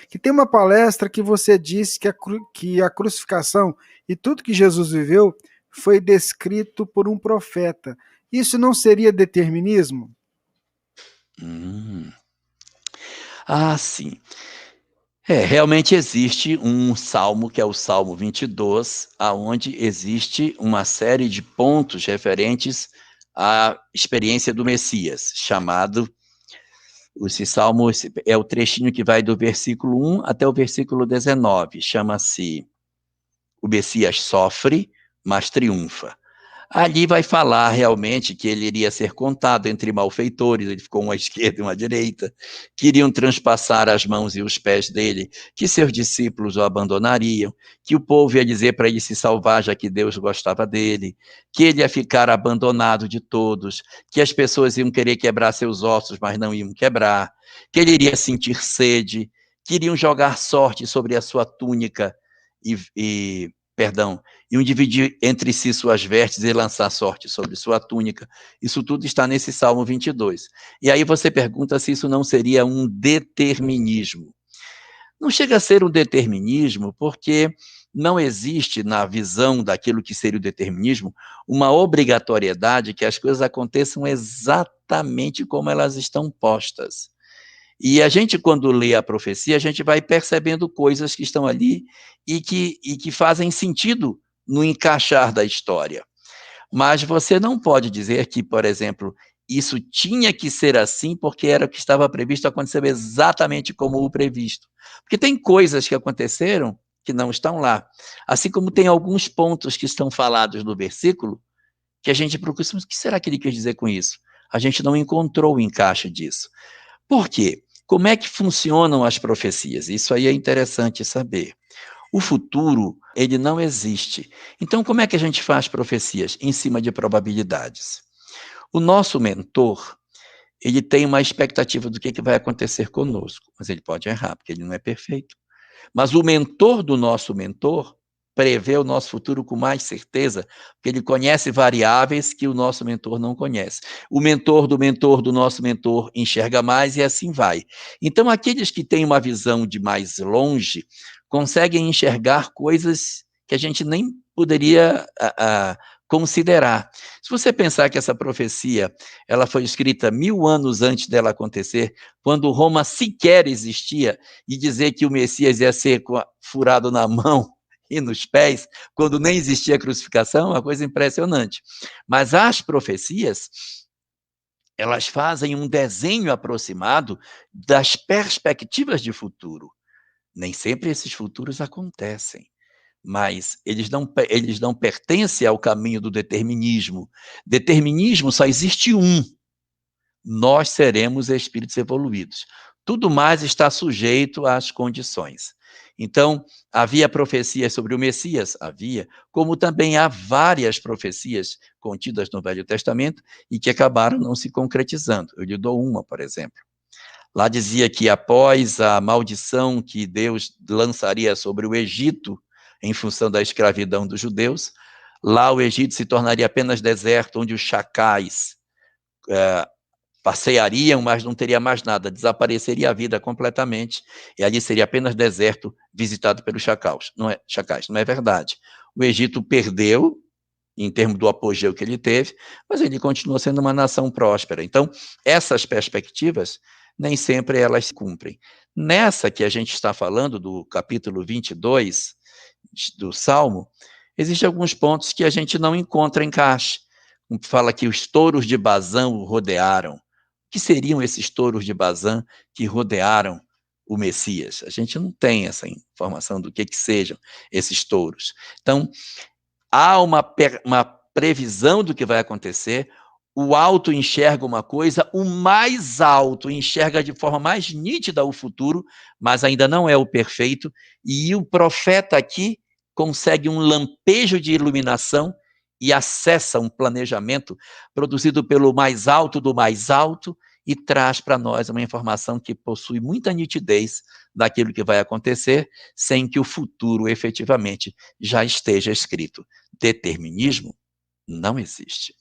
que tem uma palestra que você disse que a crucificação e tudo que Jesus viveu foi descrito por um profeta. Isso não seria determinismo? Hum. Ah, sim. Realmente existe um salmo, que é o Salmo 22, aonde existe uma série de pontos referentes à experiência do Messias, chamado, esse salmo é o trechinho que vai do versículo 1 até o versículo 19, chama-se O Messias Sofre, mas Triunfa. Ali vai falar realmente que ele iria ser contado entre malfeitores, ele ficou uma esquerda e uma direita, que iriam transpassar as mãos e os pés dele, que seus discípulos o abandonariam, que o povo ia dizer para ele se salvar, já que Deus gostava dele, que ele ia ficar abandonado de todos, que as pessoas iam querer quebrar seus ossos, mas não iam quebrar, que ele iria sentir sede, que iriam jogar sorte sobre a sua túnica perdão, iam dividir entre si suas vestes e lançar sorte sobre sua túnica. Isso tudo está nesse Salmo 22. E aí você pergunta se isso não seria um determinismo. Não chega a ser um determinismo, porque não existe, na visão daquilo que seria o determinismo, uma obrigatoriedade que as coisas aconteçam exatamente como elas estão postas. E a gente, quando lê a profecia, a gente vai percebendo coisas que estão ali e que fazem sentido no encaixar da história. Mas você não pode dizer que, por exemplo, isso tinha que ser assim porque era o que estava previsto, aconteceu exatamente como o previsto. Porque tem coisas que aconteceram que não estão lá. Assim como tem alguns pontos que estão falados no versículo que a gente procura, mas o que será que ele quer dizer com isso? A gente não encontrou o encaixe disso. Por quê? Como é que funcionam as profecias? Isso aí é interessante saber. O futuro, ele não existe. Então, como é que a gente faz profecias? Em cima de probabilidades. O nosso mentor, ele tem uma expectativa do que vai acontecer conosco, mas ele pode errar, porque ele não é perfeito. Mas o mentor do nosso mentor prevê o nosso futuro com mais certeza, porque ele conhece variáveis que o nosso mentor não conhece. O mentor do nosso mentor enxerga mais e assim vai. Então, aqueles que têm uma visão de mais longe conseguem enxergar coisas que a gente nem poderia considerar. Se você pensar que essa profecia ela foi escrita 1000 anos antes dela acontecer, quando Roma sequer existia, e dizer que o Messias ia ser furado na mão e nos pés, quando nem existia a crucificação, é uma coisa impressionante. Mas as profecias, elas fazem um desenho aproximado das perspectivas de futuro. Nem sempre esses futuros acontecem, mas eles não pertencem ao caminho do determinismo. Determinismo só existe um: nós seremos espíritos evoluídos. Tudo mais está sujeito às condições. Então, havia profecias sobre o Messias? Havia, como também há várias profecias contidas no Velho Testamento e que acabaram não se concretizando. Eu lhe dou uma, por exemplo. Lá dizia que após a maldição que Deus lançaria sobre o Egito, em função da escravidão dos judeus, lá o Egito se tornaria apenas deserto, onde os chacais passeariam, mas não teria mais nada, desapareceria a vida completamente, e ali seria apenas deserto visitado pelos chacais. Não é verdade. O Egito perdeu, em termos do apogeu que ele teve, mas ele continua sendo uma nação próspera. Então, essas perspectivas, nem sempre elas se cumprem. Nessa que a gente está falando, do capítulo 22 do Salmo, existem alguns pontos que a gente não encontra encaixe. Fala que os touros de Bazã o rodearam. O que seriam esses touros de Bazã que rodearam o Messias? A gente não tem essa informação do que sejam esses touros. Então, há uma previsão do que vai acontecer, o alto enxerga uma coisa, o mais alto enxerga de forma mais nítida o futuro, mas ainda não é o perfeito, e o profeta aqui consegue um lampejo de iluminação e acessa um planejamento produzido pelo mais alto do mais alto e traz para nós uma informação que possui muita nitidez daquilo que vai acontecer, sem que o futuro efetivamente já esteja escrito. Determinismo não existe.